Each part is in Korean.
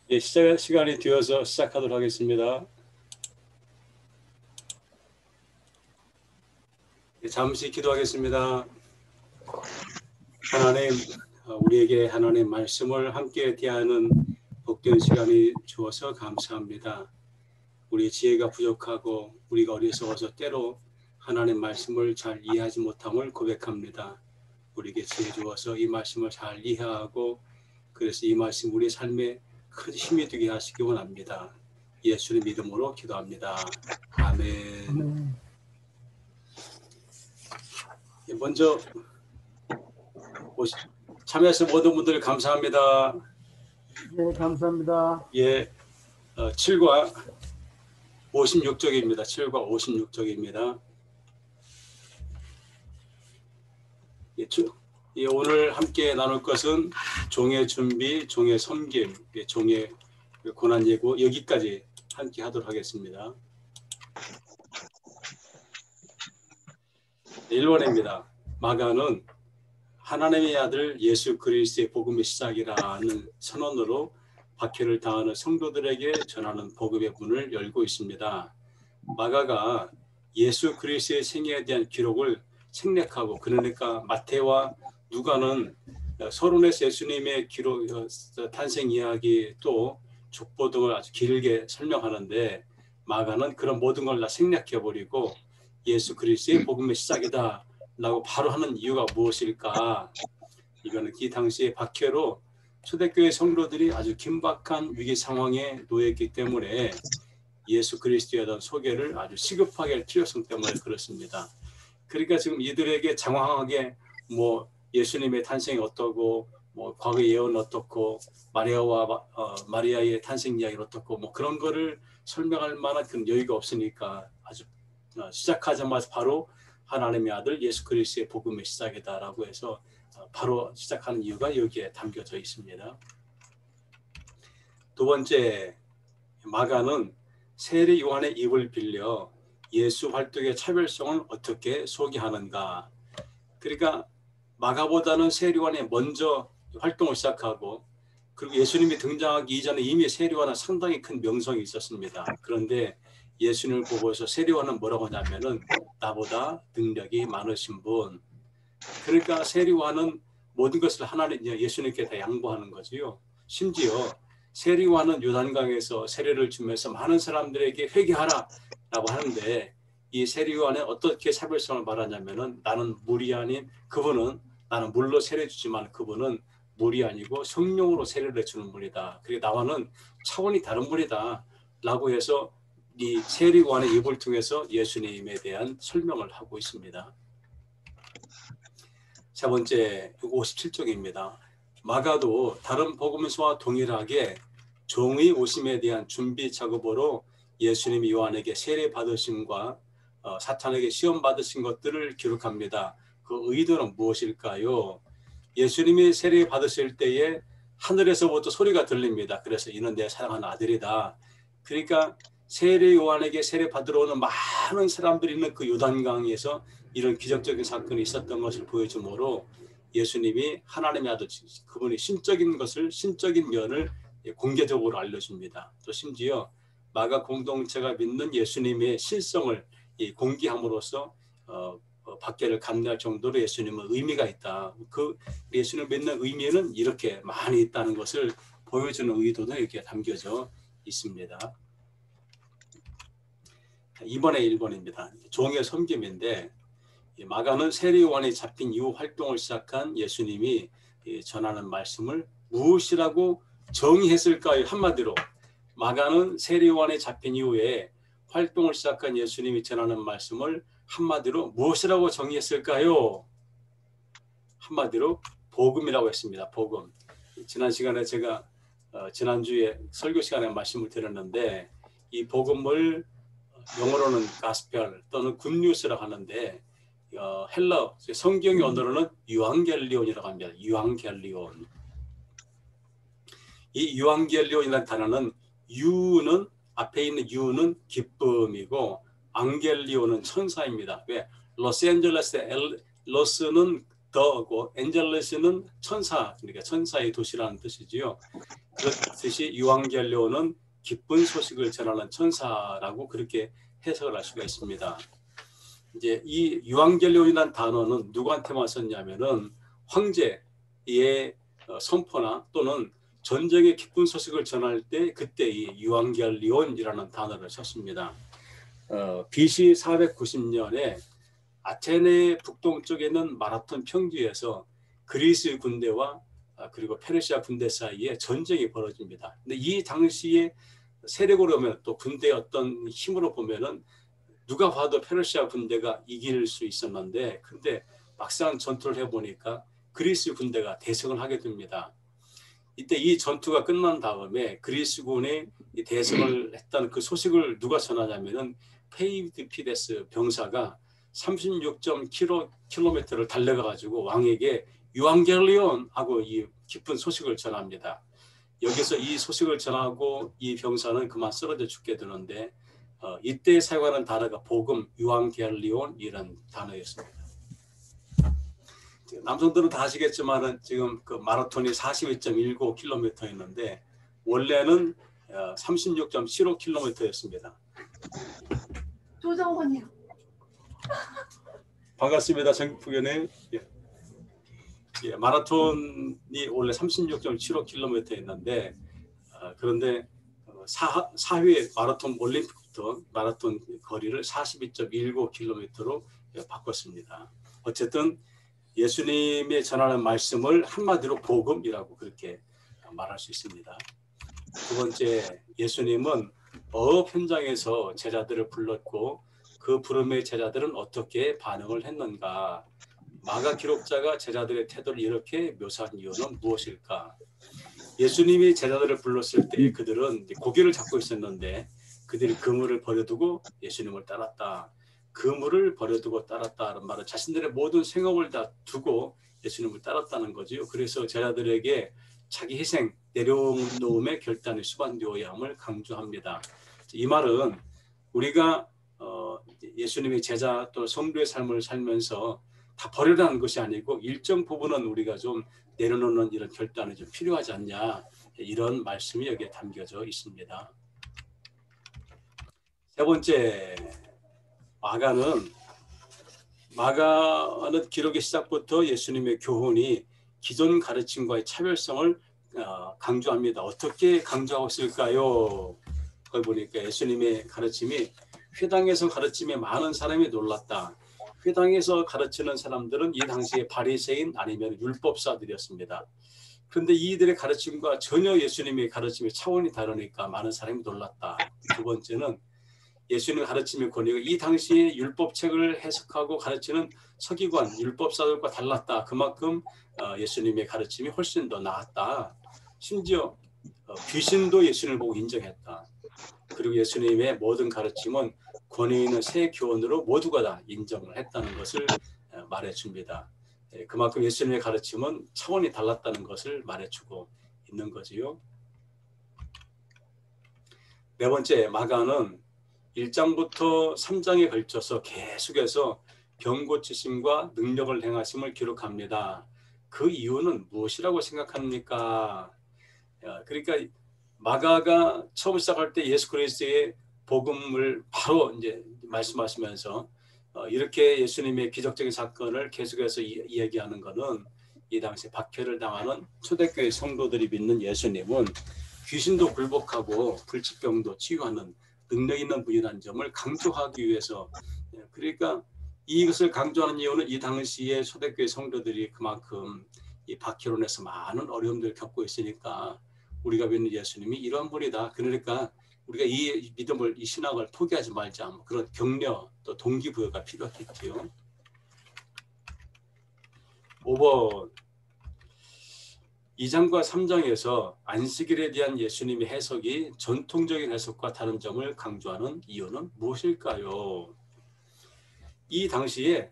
예, 시간이 되어서 시작하도록 하겠습니다. 예, 잠시 기도하겠습니다. 하나님, 우리에게 하나님의 말씀을 함께 대하는 복된 시간이 주어서 감사합니다. 우리 지혜가 부족하고 우리가 어리석어서 때로 하나님의 말씀을 잘 이해하지 못함을 고백합니다. 우리에게 지혜 주어서 이 말씀을 잘 이해하고 그래서 이 말씀 우리 삶에 큰 힘이 되게 하시기 원합니다. 예수의 믿음으로 기도합니다. 아멘. 먼저 참여해서 모든 분들 감사합니다. 네, 감사합니다. 예, 7과 56쪽입니다. 7과 56쪽입니다. 예, 오늘 함께 나눌 것은 종의 준비, 종의 섬김, 종의 고난 예고 여기까지 함께 하도록 하겠습니다. 1번입니다. 마가는 하나님의 아들 예수 그리스도의 복음의 시작이라는 선언으로 박해를 당하는 성도들에게 전하는 복음의 문을 열고 있습니다. 마가가 예수 그리스도의 생애에 대한 기록을 생략하고 그러니까 마태와 누가는 서론에서 예수님의 기록, 탄생 이야기 또 족보 등을 아주 길게 설명하는데 마가는 그런 모든 걸 다 생략해버리고 예수 그리스도의 복음의 시작이다 라고 바로 하는 이유가 무엇일까? 이거는 이 당시의 박해로 초대교회 성도들이 아주 긴박한 위기 상황에 놓였기 때문에 예수 그리스도에 대한 소개를 아주 시급하게 할 필요성 때문에 그렇습니다. 그러니까 지금 이들에게 장황하게 뭐 예수님의 탄생이 어떠고 뭐 과거 예언 어떻고 마리아의 탄생 이야기는 어떻고 뭐 그런 거를 설명할 만한 그런 여유가 없으니까 아주 시작하자마자 바로 하나님의 아들 예수 그리스도의 복음의 시작이다라고 해서 바로 시작하는 이유가 여기에 담겨져 있습니다. 두 번째, 마가는 세례 요한의 입을 빌려 예수 활동의 차별성을 어떻게 소개하는가. 그러니까 마가보다는 세례 요한이 먼저 활동을 시작하고 그리고 예수님이 등장하기 이전에 이미 세례 요한은 상당히 큰 명성이 있었습니다. 그런데 예수님을 보고서 세례 요한은 뭐라고 하냐면은 나보다 능력이 많으신 분. 그러니까 세례 요한은 모든 것을 하나님 예수님께 다 양보하는 거지요. 심지어 세례 요한은 요단강에서 세례를 주면서 많은 사람들에게 회개하라라고 하는데 이 세례 요한은 어떻게 차별성을 말하냐면은 나는 물이 아닌 그분은 나는 물로 세례 주지만 그분은 물이 아니고 성령으로 세례를 주는 분이다. 그리고 나와는 차원이 다른 분이다라고 해서 이 세례 요한의 입을 통해서 예수님에 대한 설명을 하고 있습니다. 세 번째 57쪽입니다. 마가도 다른 복음서와 동일하게 종의 오심에 대한 준비 작업으로 예수님이 요한에게 세례 받으심과 사탄에게 시험 받으신 것들을 기록합니다. 그 의도는 무엇일까요? 예수님이 세례 받으실 때에 하늘에서부터 소리가 들립니다. 그래서 이는 내 사랑하는 아들이다. 그러니까 세례 요한에게 세례 받으러 오는 많은 사람들이 있는 그 요단강에서 이런 기적적인 사건이 있었던 것을 보여주므로 예수님이 하나님의 아들, 그분이 신적인 면을 공개적으로 알려줍니다. 또 심지어 마가 공동체가 믿는 예수님의 신성을 공개함으로써 박해를 감내할 정도로 예수님은 의미가 있다. 그 예수님을 믿는 의미는 이렇게 많이 있다는 것을 보여주는 의도도 이렇게 담겨져 있습니다. 이번에 1번입니다. 종의 섬김인데 마가는 세례 요한이 잡힌 이후 활동을 시작한 예수님이 전하는 말씀을 무엇이라고 정의했을까요? 한마디로 마가는 세례 요한이 잡힌 이후에 활동을 시작한 예수님이 전하는 말씀을 한마디로 무엇이라고 정의했을까요? 한마디로 복음이라고 했습니다. 복음. 지난 시간에 제가 지난주에 설교 시간에 말씀을 드렸는데 이 복음을 영어로는 가스펠 또는 굿뉴스라고 하는데 헬러 성경의 언어로는 유앙겔리온이라고 합니다. 유앙겔리온. 이 유앙겔리온이라는 단어는 유는 앞에 있는 유는 기쁨이고 앙겔리온은 천사입니다. 왜? 로스앤젤레스 로스는 더고 엔젤레스는 천사, 그러니까 천사의 도시라는 뜻이지요. 그렇듯이 유앙겔리온은 기쁜 소식을 전하는 천사라고 그렇게 해석을 할 수가 있습니다. 이제 이 유앙겔리온이라는 단어는 누구한테만 썼냐면은 황제의 선포나 또는 전쟁의 기쁜 소식을 전할 때 그때 이 유앙겔리온이라는 단어를 썼습니다. BC 490년에 아테네 북동쪽에 있는 마라톤 평지에서 그리스 군대와 그리고 페르시아 군대 사이에 전쟁이 벌어집니다. 근데 이 당시에 세력으로 보면 또 군대의 어떤 힘으로 보면은 누가 봐도 페르시아 군대가 이길 수 있었는데 근데 막상 전투를 해보니까 그리스 군대가 대승을 하게 됩니다. 이때 이 전투가 끝난 다음에 그리스군이 대승을 했다는 그 소식을 누가 전하냐면은 페이드피데스 병사가 36.km를 달려가 가지고 왕에게 유앙겔리온 하고 이 기쁜 소식을 전합니다. 여기서 이 소식을 전하고 이 병사는 그만 쓰러져 죽게 되는데 이때 사용하는 단어가 복음 유앙겔리온 이런 단어였습니다. 남성들은 다 아시겠지만은 지금 그 마라톤이 42.19km였는데 원래는 36.75km였습니다. 조정원이요. 반갑습니다, 정국부교님. 예, 마라톤이 원래 36.75km였는데 그런데 4회 마라톤 올림픽부터 마라톤 거리를 42.19km로 바꿨습니다. 어쨌든 예수님의 전하는 말씀을 한마디로 복음이라고 그렇게 말할 수 있습니다. 두 번째, 예수님은 어업 현장에서 제자들을 불렀고 그 부름의 제자들은 어떻게 반응을 했는가? 마가 기록자가 제자들의 태도를 이렇게 묘사한 이유는 무엇일까? 예수님이 제자들을 불렀을 때 그들은 고기를 잡고 있었는데 그들이 그물을 버려두고 예수님을 따랐다. 그물을 버려두고 따랐다는 말은 자신들의 모든 생업을 다 두고 예수님을 따랐다는 거죠. 그래서 제자들에게 자기 희생, 내려놓음의 결단이 수반되어야 함을 강조합니다. 이 말은 우리가 예수님의 제자 또 성도의 삶을 살면서 다 버리라는 것이 아니고 일정 부분은 우리가 좀 내려놓는 이런 결단이 좀 필요하지 않냐, 이런 말씀이 여기에 담겨져 있습니다. 세 번째, 마가는 기록의 시작부터 예수님의 교훈이 기존 가르침과의 차별성을 강조합니다. 어떻게 강조하고 있을까요? 그걸 보니까 예수님의 가르침이 회당에서 가르침에 많은 사람이 놀랐다. 회당에서 가르치는 사람들은 이 당시에 바리새인 아니면 율법사들이었습니다. 그런데 이들의 가르침과 전혀 예수님의 가르침의 차원이 다르니까 많은 사람이 놀랐다. 두 번째는 예수님의 가르침의 권위가 이 당시에 율법책을 해석하고 가르치는 서기관, 율법사들과 달랐다. 그만큼 예수님의 가르침이 훨씬 더 나았다. 심지어 귀신도 예수님을 보고 인정했다. 그리고 예수님의 모든 가르침은 권위 있는 새 교훈으로 모두가 다 인정을 했다는 것을 말해줍니다. 그만큼 예수님의 가르침은 차원이 달랐다는 것을 말해주고 있는 거지요. 네 번째, 마가는 1장부터 3장에 걸쳐서 계속해서 병 고치심과 능력을 행하심을 기록합니다. 그 이유는 무엇이라고 생각합니까? 그러니까 마가가 처음 시작할 때 예수 그리스도의 복음을 바로 이제 말씀하시면서 이렇게 예수님의 기적적인 사건을 계속해서 이야기하는 것은 이 당시 박해를 당하는 초대교회 성도들이 믿는 예수님은 귀신도 굴복하고 불치병도 치유하는 능력 있는 분이라는 점을 강조하기 위해서, 그러니까 이것을 강조하는 이유는 이 당시에 초대교회 성도들이 그만큼 이 박해로 인해서 많은 어려움들을 겪고 있으니까 우리가 믿는 예수님이 이런 분이다. 그러니까 우리가 이 믿음을, 이 신학을 포기하지 말자. 그런 격려 또 동기부여가 필요했겠지요. 5번, 2장과 3장에서 안식일에 대한 예수님의 해석이 전통적인 해석과 다른 점을 강조하는 이유는 무엇일까요? 이 당시에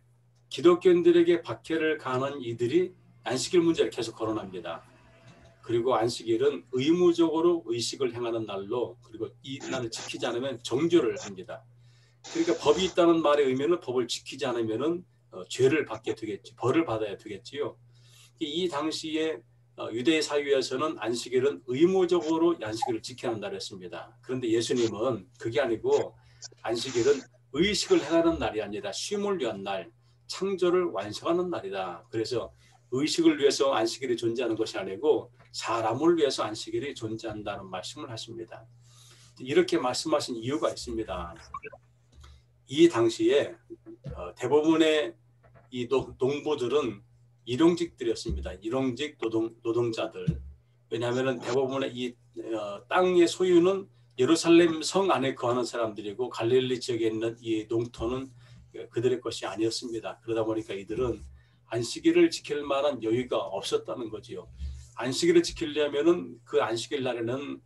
기독교인들에게 박해를 가하는 이들이 안식일 문제를 계속 거론합니다. 그리고 안식일은 의무적으로 의식을 행하는 날로, 그리고 이 날을 지키지 않으면 정죄를 합니다. 그러니까 법이 있다는 말의 의미는 법을 지키지 않으면 죄를 받게 되겠지, 벌을 받아야 되겠지요. 이 당시에 유대 사회에서는 안식일은 의무적으로 안식일을 지켜야 한다고 했습니다. 그런데 예수님은 그게 아니고 안식일은 의식을 행하는 날이 아니라 쉼을 위한 날, 창조를 완성하는 날이다. 그래서 의식을 위해서 안식일이 존재하는 것이 아니고 사람을 위해서 안식일이 존재한다는 말씀을 하십니다. 이렇게 말씀하신 이유가 있습니다. 이 당시에 대부분의 이 농부들은 일용직들이었습니다. 일용직 노동자들. 왜냐하면 대부분의 이 땅의 소유는 예루살렘 성 안에 거하는 사람들이고 갈릴리 지역에 있는 이 농토는 그들의 것이 아니었습니다. 그러다 보니까 이들은 안식일을 지킬 만한 여유가 없었다는 거지요. 안식일을 지키려면은 그 안식일 날에는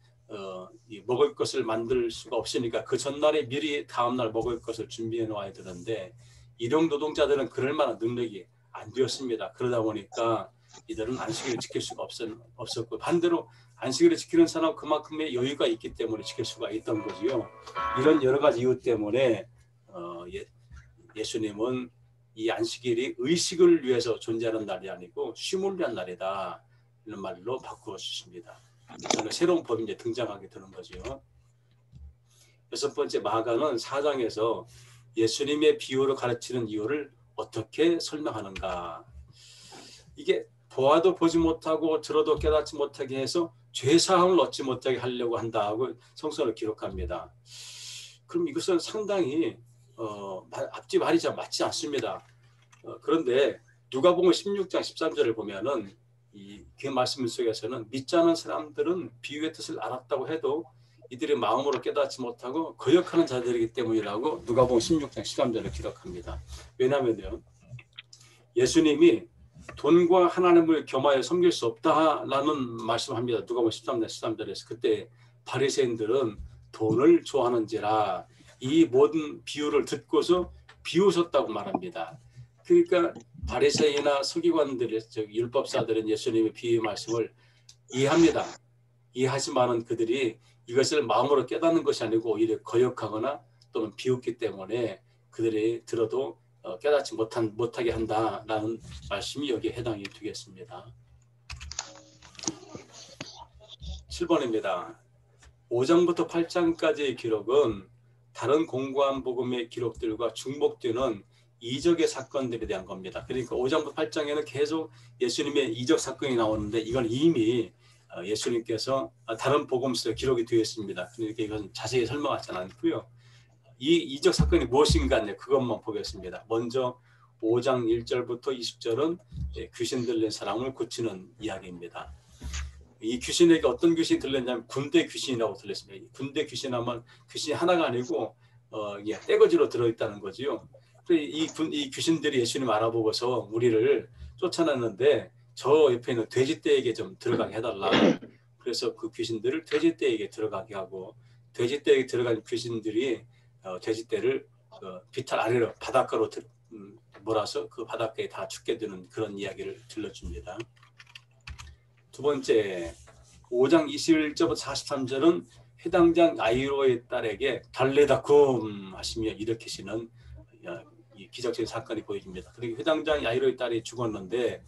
먹을 것을 만들 수가 없으니까 그 전날에 미리 다음날 먹을 것을 준비해 놓아야 되는데 일용 노동자들은 그럴 만한 능력이 안 되었습니다. 그러다 보니까 이들은 안식일을 지킬 수가 없었고 반대로 안식일을 지키는 사람은 그만큼의 여유가 있기 때문에 지킬 수가 있던 거지요. 이런 여러 가지 이유 때문에 예수님은 이 안식일이 의식을 위해서 존재하는 날이 아니고 쉼을 위한 날이다. 이런 말로 바꾸어 주십니다. 새로운 법이 이제 등장하게 되는 거죠. 여섯 번째 마가는 4장에서 예수님의 비유로 가르치는 이유를 어떻게 설명하는가. 이게 보아도 보지 못하고 들어도 깨닫지 못하게 해서 죄사함을 얻지 못하게 하려고 한다고 성서를 기록합니다. 그럼 이것은 상당히 앞뒤 말이 잘 맞지 않습니다. 그런데 누가복음 16장 13절을 보면은 그 말씀 속에서는 믿지 않은 사람들은 비유의 뜻을 알았다고 해도 이들의 마음으로 깨닫지 못하고 거역하는 자들이기 때문이라고 누가복음 16장 13절을 기록합니다. 왜냐하면요, 예수님이 돈과 하나님을 겸하여 섬길 수 없다라는 말씀합니다. 누가복음 13장 13절에서 그때 바리새인들은 돈을 좋아하는지라 이 모든 비유를 듣고서 비웃었다고 말합니다. 그러니까 바리새인이나 서기관들, 율법사들은 예수님의 비유 말씀을 이해합니다. 이해하지만은 그들이 이것을 마음으로 깨닫는 것이 아니고 오히려 거역하거나 또는 비웃기 때문에 그들이 들어도 깨닫지 못하게 한다라는 말씀이 여기에 해당이 되겠습니다. 7번입니다. 5장부터 8장까지의 기록은 다른 공고한 복음의 기록들과 중복되는 이적의 사건들에 대한 겁니다. 그러니까 5장부터 8장에는 계속 예수님의 이적 사건이 나오는데 이건 이미 예수님께서 다른 복음서에 기록이 되어 있습니다. 그러니까 이건 자세히 설명하지 않고요. 이 이적 사건이 무엇인가 그것만 보겠습니다. 먼저 5장 1절부터 20절은 귀신 들린 사람을 고치는 이야기입니다. 이 귀신에게 어떤 귀신이 들렸냐면 군대 귀신이라고 들렸습니다. 군대 귀신하면 귀신이 하나가 아니고 떼거지로 들어있다는 거지요. 이 귀신들이 예수님 알아보고서 우리를 쫓아냈는데 저 옆에 있는 돼지떼에게 좀 들어가게 해달라. 그래서 그 귀신들을 돼지떼에게 들어가게 하고 돼지떼에게 들어간 귀신들이 돼지떼를 비탈 아래로 바닷가로 몰아서 그 바닷가에 다 죽게 되는 그런 이야기를 들려줍니다. 두 번째 5장 21절부터 43절은 회당장 야이로의 딸에게 달레다쿰 하시며 일으키시는 이 기적적인 사건이 보여집니다. 그리고 회당장 야이로의 딸이 죽었는데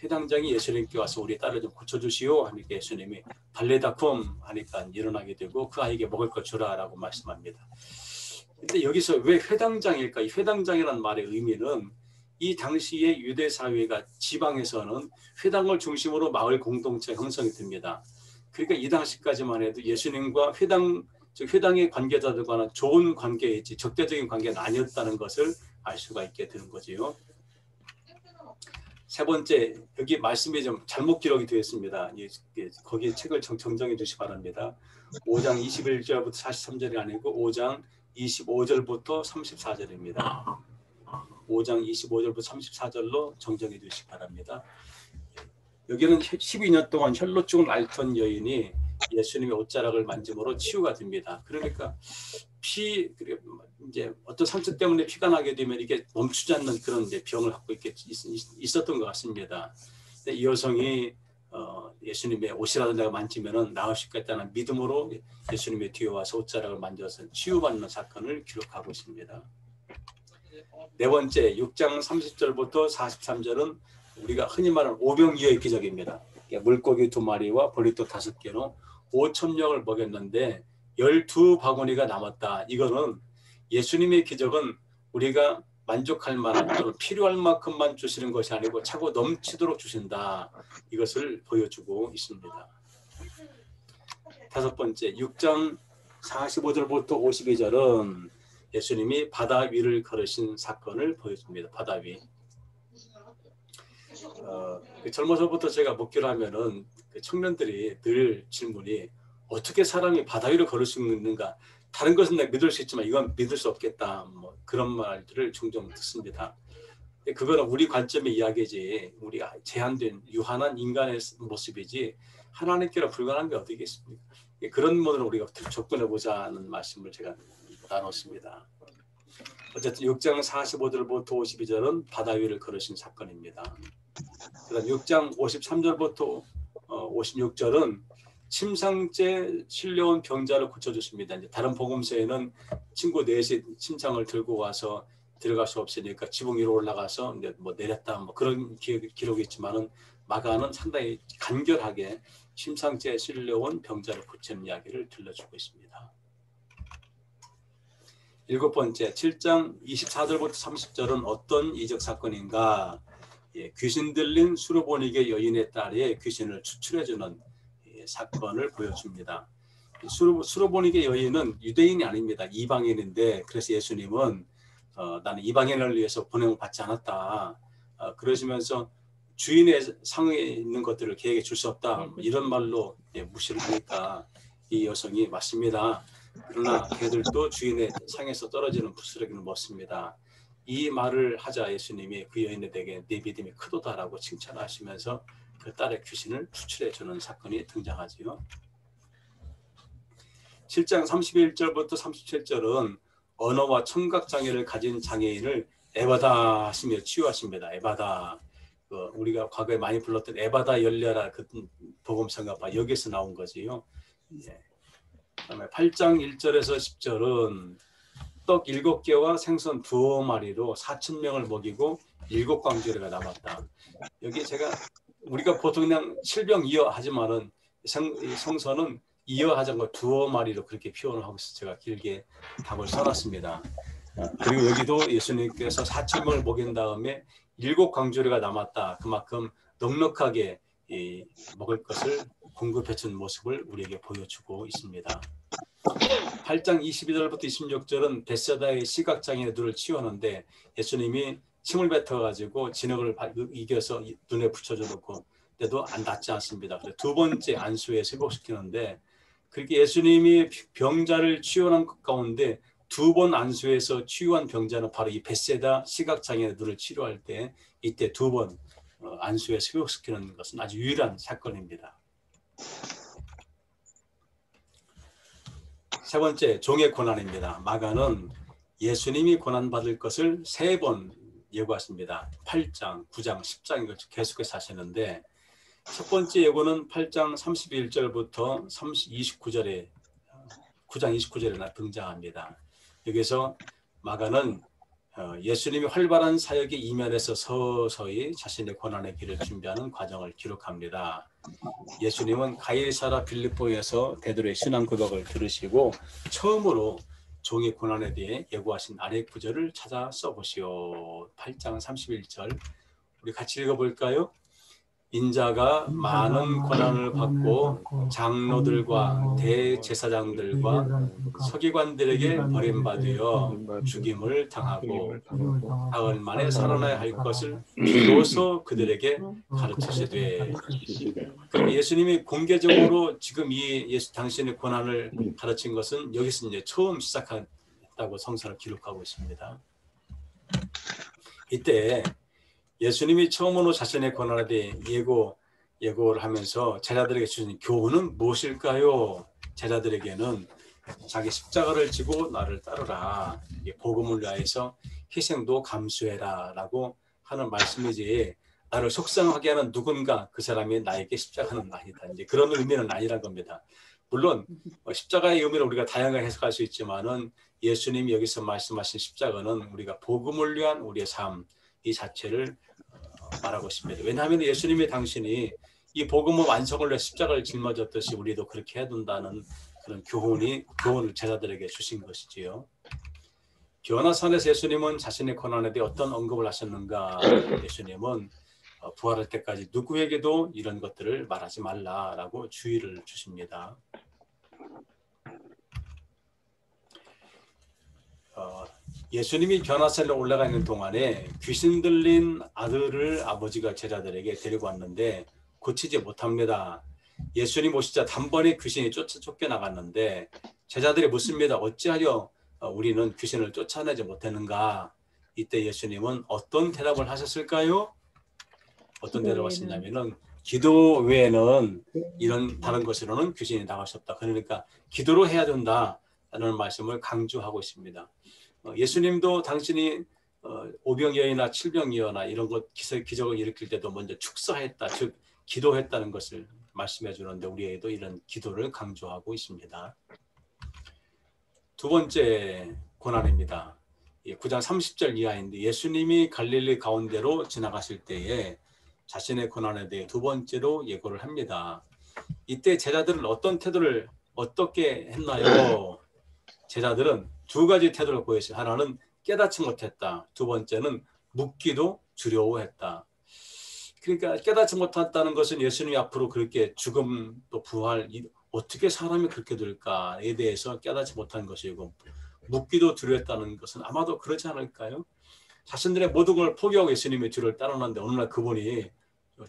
회당장이 예수님께 와서 우리 딸을 좀 고쳐주시오 하니까 예수님이 달레다쿰 하니까 일어나게 되고 그 아이에게 먹을 걸 주라라고 말씀합니다. 근데 여기서 왜 회당장일까? 이 회당장이라는 말의 의미는 이 당시의 유대 사회가 지방에서는 회당을 중심으로 마을 공동체가 형성이 됩니다. 그러니까 이 당시까지만 해도 예수님과 회당의 관계자들과는 좋은 관계이지 적대적인 관계는 아니었다는 것을 알 수가 있게 되는 거지요. 세 번째, 여기 말씀이 좀 잘못 기록이 되어 있습니다. 거기에 책을 정정해 주시기 바랍니다. 5장 21절부터 43절이 아니고 5장 25절부터 34절입니다. 5장 25절부터 34절로 정정해 주시기 바랍니다. 여기는 12년 동안 혈루증을 앓던 여인이 예수님의 옷자락을 만짐으로 치유가 됩니다. 그러니까 이제 어떤 상처 때문에 피가 나게 되면 이게 멈추지 않는 그런 이제 병을 갖고 있었던 것 같습니다. 이 여성이 예수님의 옷이라도 내가 만지면은 나을 수 있겠다는 믿음으로 예수님의 뒤에 와서 옷자락을 만져서 치유받는 사건을 기록하고 있습니다. 네 번째 6장 30절부터 43절은 우리가 흔히 말하는 오병이어의 기적입니다. 물고기 2마리와 보리떡 5개로 5,000명을 먹였는데 12바구니가 남았다. 이거는 예수님의 기적은 우리가 만족할 만한 또는 필요할 만큼만 주시는 것이 아니고 차고 넘치도록 주신다. 이것을 보여주고 있습니다. 5번째, 6장 45절부터 52절은 예수님이 바다 위를 걸으신 사건을 보여줍니다. 바다 위. 젊어서부터 제가 목회를 하면은 청년들이 늘 질문이 어떻게 사람이 바다 위를 걸을 수 있는가? 다른 것은 내가 믿을 수 있지만 이건 믿을 수 없겠다. 뭐 그런 말들을 종종 듣습니다. 그거는 우리 관점의 이야기지, 우리가 제한된 유한한 인간의 모습이지 하나님께로 불과한 게 어디 있겠습니까? 그런 모델을 우리가 접근해 보자는 말씀을 제가 나눴습니다. 어쨌든 6장 45절부터 52절은 바다 위를 걸으신 사건입니다. 그다음 6장 53절부터 56절은 침상째 실려온 병자를 고쳐주십니다. 이제 다른 복음서에는 친구 넷이 침상을 들고 와서 들어갈 수 없으니까 지붕 위로 올라가서 이제 뭐 내렸다 뭐 그런 기록이 있지만은 마가는 상당히 간결하게 침상째 실려온 병자를 고치는 이야기를 들려주고 있습니다. 7번째, 7장 24절부터 30절은 어떤 이적 사건인가? 귀신 들린 수르보니게 여인의 딸의 귀신을 추출해주는 사건을 보여줍니다. 수르보니게 여인은 유대인이 아닙니다. 이방인인데 그래서 예수님은 나는 이방인을 위해서 보냄을 받지 않았다. 그러시면서 주인의 상에 있는 것들을 걔에게 줄 수 없다. 이런 말로 무시를 하니까 이 여성이 맞습니다. 그러나 걔들도 주인의 상에서 떨어지는 부스러기는 먹습니다. 이 말을 하자 예수님이 그 여인에게 네 믿음이 크도다라고 칭찬하시면서 그 딸의 귀신을 추출해 주는 사건이 등장하지요. 7장 31절부터 37절은 언어와 청각 장애를 가진 장애인을 에바다 하시며 치유하십니다. 에바다. 우리가 과거에 많이 불렀던 에바다 열려라 그 복음서가 여기서 나온 거지요. 그다음에 8장 1절에서 10절은 떡 7개와 생선 2마리로 4,000명을 먹이고 7광주리가 남았다. 여기 우리가 보통 그냥 7병2여 하지만은 성서는 2여 하자는 거 2마리로 그렇게 표현을 하고 있어서 제가 길게 답을 써놨습니다. 그리고 여기도 예수님께서 4,000명을 먹인 다음에 7광주리가 남았다. 그만큼 넉넉하게 먹을 것을 공급해 준 모습을 우리에게 보여주고 있습니다. 8장 22절부터 26절은 벳세다의 시각장애의 눈을 치우는데 예수님이 침을 뱉어가지고 진흙을 이겨서 눈에 붙여줘 놓고 안 낫지 않습니다. 그래서 2번째 안수에 회복시키는데 그렇게 예수님이 병자를 치유한 것 가운데 2번 안수에서 치유한 병자는 바로 이 벳세다 시각장애의 눈을 치료할 때 이때 2번 안수에서 회복시키는 것은 아주 유일한 사건입니다. 3번째, 종의 고난입니다. 마가는 예수님이 고난받을 것을 3번 예고했습니다. 8장, 9장, 10장 계속해서 하시는데 첫 번째 예고는 8장 31절부터 29장 29절에 등장합니다. 여기서 마가는 예수님이 활발한 사역에 이면에서 서서히 자신의 고난의 길을 준비하는 과정을 기록합니다. 예수님은 가이사랴 빌립보에서 베드로의 신앙 고백을 들으시고 처음으로 종의 고난에 대해 예고하신 아래 구절을 찾아 써보시오. 8장 31절 우리 같이 읽어볼까요? 인자가 많은 고난을 받고 장로들과 대제사장들과 서기관들에게 버림받으여 죽임을 당하고 사흘 만에 살아나야 할 것을 비로소 그들에게 가르치시되. 예수님이 공개적으로 지금 당신의 고난을 가르친 것은 여기서 이제 처음 시작했다고 성서를 기록하고 있습니다. 이때 예수님이 처음으로 자신의 고난에 대해 예고를 하면서 제자들에게 주신 교훈은 무엇일까요? 제자들에게는 자기 십자가를 지고 나를 따르라. 복음을 위하여서 희생도 감수해라 라고 하는 말씀이지 나를 속상하게 하는 누군가 그 사람이 나에게 십자가는 아니다. 이제 그런 의미는 아니란 겁니다. 물론 십자가의 의미를 우리가 다양하게 해석할 수 있지만은 예수님이 여기서 말씀하신 십자가는 우리가 복음을 위한 우리의 삶 이 자체를 말하고 있습니다. 왜냐하면 예수님이 당신이 이 복음의 완성을 위해 십자가를 짊어졌듯이 우리도 그렇게 해야 된다는 그런 교훈을 제자들에게 주신 것이지요. 변화산에서 예수님은 자신의 고난에 대해 어떤 언급을 하셨는가? 예수님은 부활할 때까지 누구에게도 이런 것들을 말하지 말라라고 주의를 주십니다. 예수님이 변화산에 올라가 있는 동안에 귀신 들린 아들을 아버지가 제자들에게 데리고 왔는데 고치지 못합니다. 예수님 오시자 단번에 귀신이 쫓겨나갔는데 제자들이 묻습니다. 어찌하여 우리는 귀신을 쫓아내지 못했는가? 이때 예수님은 어떤 대답을 하셨을까요? 어떤 대답을 하셨냐면은 기도 외에는 이런 다른 것으로는 귀신이 나갈 수 없다. 그러니까 기도로 해야 된다라는 말씀을 강조하고 있습니다. 예수님도 당신이 오병이어나 칠병이어나 이런 것 기적을 일으킬 때도 먼저 축사했다, 즉 기도했다는 것을 말씀해 주는데 우리에게도 이런 기도를 강조하고 있습니다. 두 번째 고난입니다. 9장 30절 이하인데 예수님이 갈릴리 가운데로 지나가실 때에 자신의 고난에 대해 두 번째로 예고를 합니다. 이때 제자들은 어떤 태도를 어떻게 했나요? 제자들은 두 가지 태도를 보였어요. 하나는 깨닫지 못했다. 두 번째는 묻기도 두려워했다. 그러니까 깨닫지 못했다는 것은 예수님이 앞으로 그렇게 죽음 또 부활 어떻게 사람이 그렇게 될까에 대해서 깨닫지 못한 것이고 묻기도 두려웠다는 것은 아마도 그렇지 않을까요? 자신들의 모든 걸 포기하고 예수님의 뒤를 따라오는데 어느 날 그분이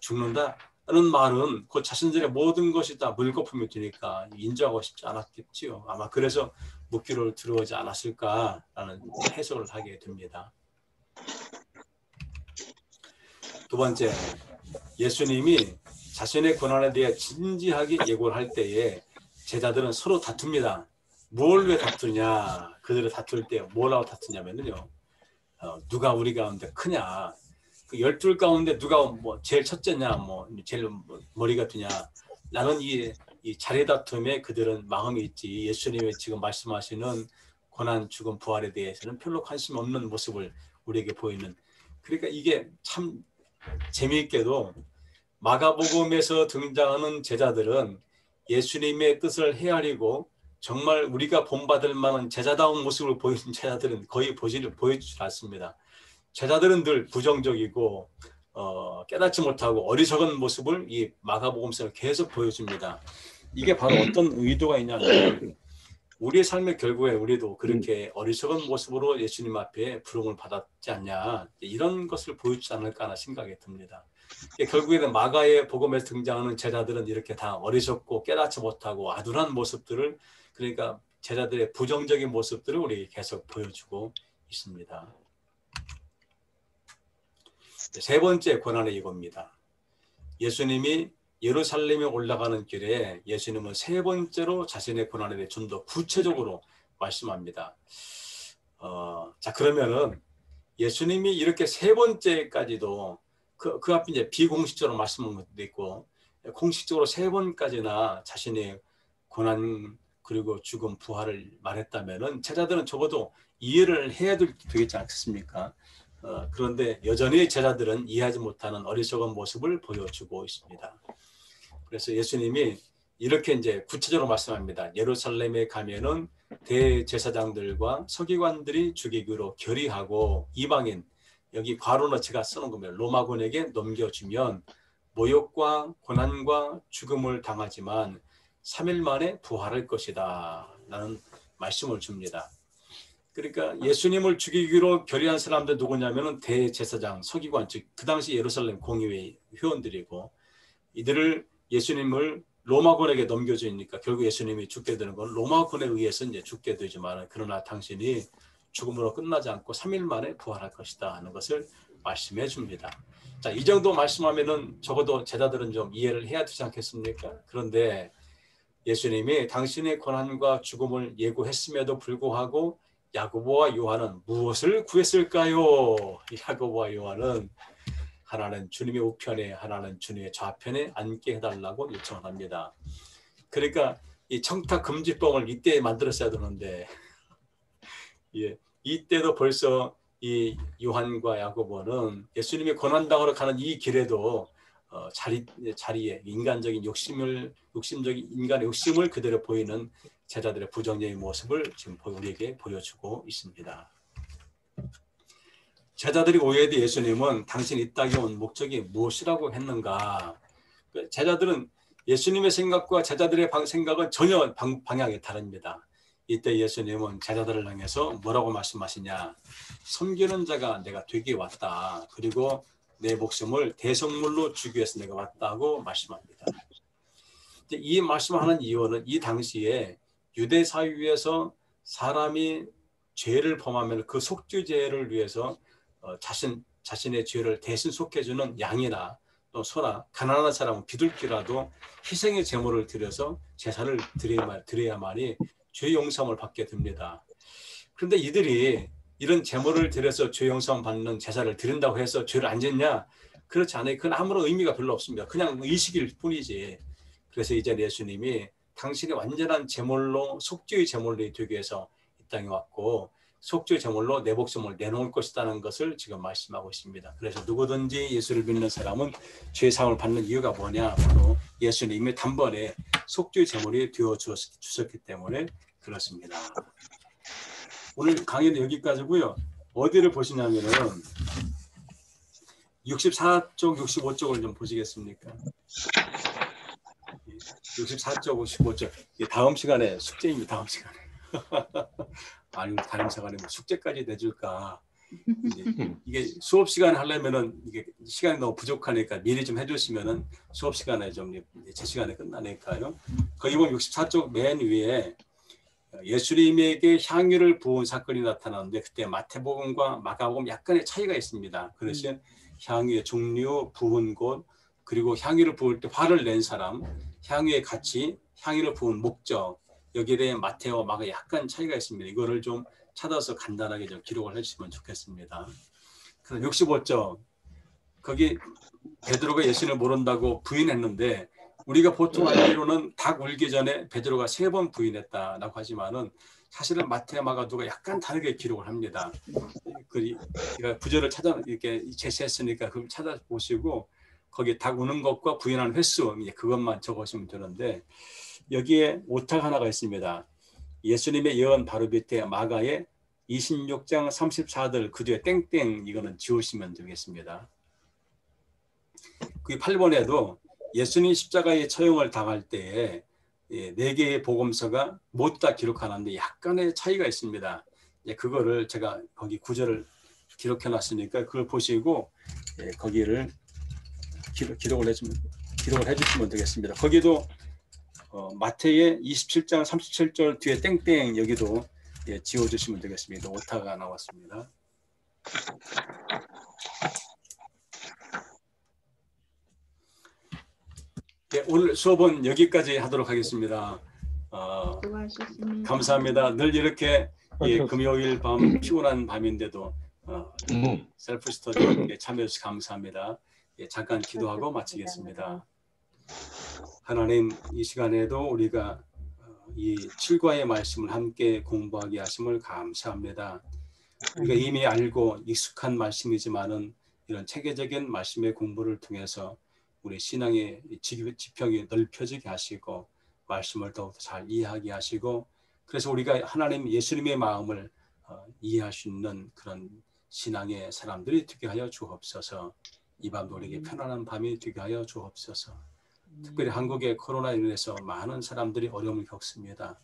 죽는다는 말은 그 자신들의 모든 것이 다 물거품이 되니까 인정하고 싶지 않았겠지요. 아마 그래서 묻기를 두려워하지 않았을까라는 해석을 하게 됩니다. 두 번째, 예수님이 자신의 고난에 대해 진지하게 예고를 할 때에 제자들은 서로 다툽니다. 뭘 왜 다투냐? 그들을 다툴 때 뭐라고 다투냐면요. 누가 우리 가운데 크냐? 그 12 가운데 누가 뭐 제일 첫째냐? 뭐 제일 머리가 크냐? 나는 이 자리 다툼에 그들은 마음이 있지. 예수님이 지금 말씀하시는 고난, 죽음, 부활에 대해서는 별로 관심 없는 모습을 우리에게 보이는. 그러니까 이게 참 재미있게도 마가복음에서 등장하는 제자들은 예수님의 뜻을 헤아리고 정말 우리가 본받을 만한 제자다운 모습을 보이는 제자들은 거의 보여주지 않습니다. 제자들은 늘 부정적이고 깨닫지 못하고 어리석은 모습을 이 마가복음서를 계속 보여줍니다. 이게 바로 어떤 의도가 있냐면 우리의 삶의 결국에 우리도 그렇게 어리석은 모습으로 예수님 앞에 부름을 받았지 않냐 이런 것을 보여주지 않을까 하는 생각이 듭니다. 결국에는 마가의 복음에서 등장하는 제자들은 이렇게 다 어리석고 깨닫지 못하고 아둔한 모습들을 그러니까 제자들의 부정적인 모습들을 우리에게 계속 보여주고 있습니다. 세 번째 고난의 이고입니다. 예수님이 예루살렘에 올라가는 길에 예수님은 세 번째로 자신의 고난에 대해 좀 더 구체적으로 말씀합니다. 자 그러면은 예수님이 이렇게 세 번째까지도 그 앞에 이제 비공식적으로 말씀한 것도 있고 공식적으로 세 번까지나 자신의 고난 그리고 죽음 부활을 말했다면은 제자들은 적어도 이해를 해야 되겠지 않겠습니까? 그런데 여전히 제자들은 이해하지 못하는 어리석은 모습을 보여주고 있습니다. 그래서 예수님이 이렇게 이제 구체적으로 말씀합니다. 예루살렘에 가면은 대제사장들과 서기관들이 죽이기로 결의하고 이방인 여기 괄호는 제가 쓰는 겁니다. 로마군에게 넘겨주면 모욕과 고난과 죽음을 당하지만 3일 만에 부활할 것이다 라는 말씀을 줍니다. 그러니까 예수님을 죽이기로 결의한 사람들 누구냐면은 대제사장, 서기관, 즉 그 당시 예루살렘 공의회 회원들이고 이들을 예수님을 로마군에게 넘겨주니까 결국 예수님이 죽게 되는 건 로마군에 의해서 이제 죽게 되지만 그러나 당신이 죽음으로 끝나지 않고 3일 만에 부활할 것이다 하는 것을 말씀해 줍니다. 자, 이 정도 말씀하면은 적어도 제자들은 좀 이해를 해야 되지 않겠습니까? 그런데 예수님이 당신의 고난과 죽음을 예고했음에도 불구하고 야고보와 요한은 무엇을 구했을까요? 야고보와 요한은 하나는 주님의 우편에 하나는 주님의 좌편에 앉게 해달라고 요청을 합니다. 그러니까 이 청탁금지법을 이때 만들었어야 되는데 이때도 벌써 이 요한과 야고보는 예수님이 고난당하러 가는 이 길에도 자리에 인간적인 욕심적인 인간의 욕심을 그대로 보이는 제자들의 부정적인 모습을 지금 우리에게 보여주고 있습니다. 제자들이 오해된 예수님은 당신이 이 땅에 온 목적이 무엇이라고 했는가? 제자들은 예수님의 생각과 제자들의 생각은 전혀 방향이 다릅니다. 이때 예수님은 제자들을 향해서 뭐라고 말씀하시냐? 섬기는 자가 내가 되기 왔다. 그리고 내 목숨을 대속물로 주기 위해서 내가 왔다고 말씀합니다. 이 말씀하는 이유는 이 당시에 유대 사회에서 사람이 죄를 범하면 그 속죄제를 위해서 자신의 죄를 대신 속해주는 양이나 또 소나 가난한 사람은 비둘기라도 희생의 제물을 드려서 제사를 드려야만이 죄 용서를 받게 됩니다. 그런데 이들이 이런 제물을 드려서 죄 용서 받는 제사를 드린다고 해서 죄를 안 짓냐? 그렇지 않아요. 그건 아무런 의미가 별로 없습니다. 그냥 의식일 뿐이지. 그래서 이제 예수님이 당신의 완전한 제물로 속죄의 제물로 되기 위해서 이 땅에 왔고 속죄의 제물로 내 목숨을 내놓을 것이라는 것을 지금 말씀하고 있습니다. 그래서 누구든지 예수를 믿는 사람은 죄 사함을 받는 이유가 뭐냐? 바로 예수님이 단번에 속죄의 제물이 되어 주셨기 때문에 그렇습니다. 오늘 강의는 여기까지고요. 어디를 보시냐면은 64쪽, 65쪽을 좀 보시겠습니까? 64쪽, 65쪽. 다음 시간에 숙제입니다. 다음 시간에. 아니 다음 시간에 뭐 숙제까지 내줄까? 이게 수업 시간에 하려면은 이게 시간이 너무 부족하니까 미리 좀 해주시면은 수업 시간에 좀 제 시간에 끝나니까요. 거기 보면 64쪽 맨 위에 예수님에게 향유를 부은 사건이 나타나는데 그때 마태복음과 마가복음 약간의 차이가 있습니다. 그래서 향유의 종류, 부은 곳, 그리고 향유를 부을 때 화를 낸 사람, 향유의 가치, 향유를 부은 목적, 여기에 대해 마태와 마가 약간 차이가 있습니다. 이거를 좀 찾아서 간단하게 좀 기록을 해주시면 좋겠습니다. 그래서 65쪽, 거기 베드로가 예수님을 모른다고 부인했는데 우리가 보통 알기로는 닭 울기 전에 베드로가 3번 부인했다라고 하지만은 사실은 마태, 마가도가 약간 다르게 기록을 합니다. 제가 구절을 이렇게 제시했으니까 그걸 찾아보시고 거기 닭 우는 것과 부인하는 횟수 그것만 적으시면 되는데 여기에 오탁 하나가 있습니다. 예수님의 예언 바로 밑에 마가의 26장 34절 그 뒤에 땡땡 이거는 지우시면 되겠습니다. 그 8번에도 예수님 십자가의 처형을 당할 때에 4개의 복음서가 모두 다 기록하는데 약간의 차이가 있습니다. 그거를 제가 거기 구절을 기록해 놨으니까 그걸 보시고 거기를 기록을 해주시면 되겠습니다. 거기도 마태의 27장 37절 뒤에 땡땡 여기도 지워주시면 되겠습니다. 오타가 나왔습니다. 네, 오늘 수업은 여기까지 하도록 하겠습니다. 수고하셨습니다. 감사합니다. 늘 이렇게 금요일 밤 피곤한 밤인데도 셀프 스터디에 참여해 주셔서 감사합니다. 잠깐 기도하고 마치겠습니다. 하나님 이 시간에도 우리가 이 7과의 말씀을 함께 공부하게 하심을 감사합니다. 우리가 이미 알고 익숙한 말씀이지만은 이런 체계적인 말씀의 공부를 통해서 우리 신앙의 지평이 넓혀지게 하시고 말씀을 더욱 잘 이해하게 하시고 그래서 우리가 하나님 예수님의 마음을 이해할 수 있는 그런 신앙의 사람들이 되게 하여 주옵소서. 이 밤도 우리에게 편안한 밤이 되게 하여 주옵소서. 특별히 한국의 코로나로 인해서 많은 사람들이 어려움을 겪습니다.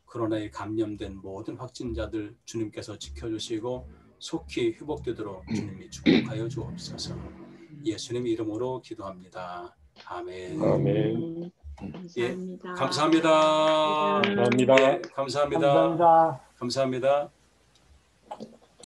코로나에 감염된 모든 확진자들 주님께서 지켜주시고 속히 회복되도록 주님이 축복하여 주옵소서. 예수님 이름으로 기도합니다. 아멘. 아멘. 감사합니다. 감사합니다. 감사합니다. 감사합니다. 감사합니다. 감사합니다.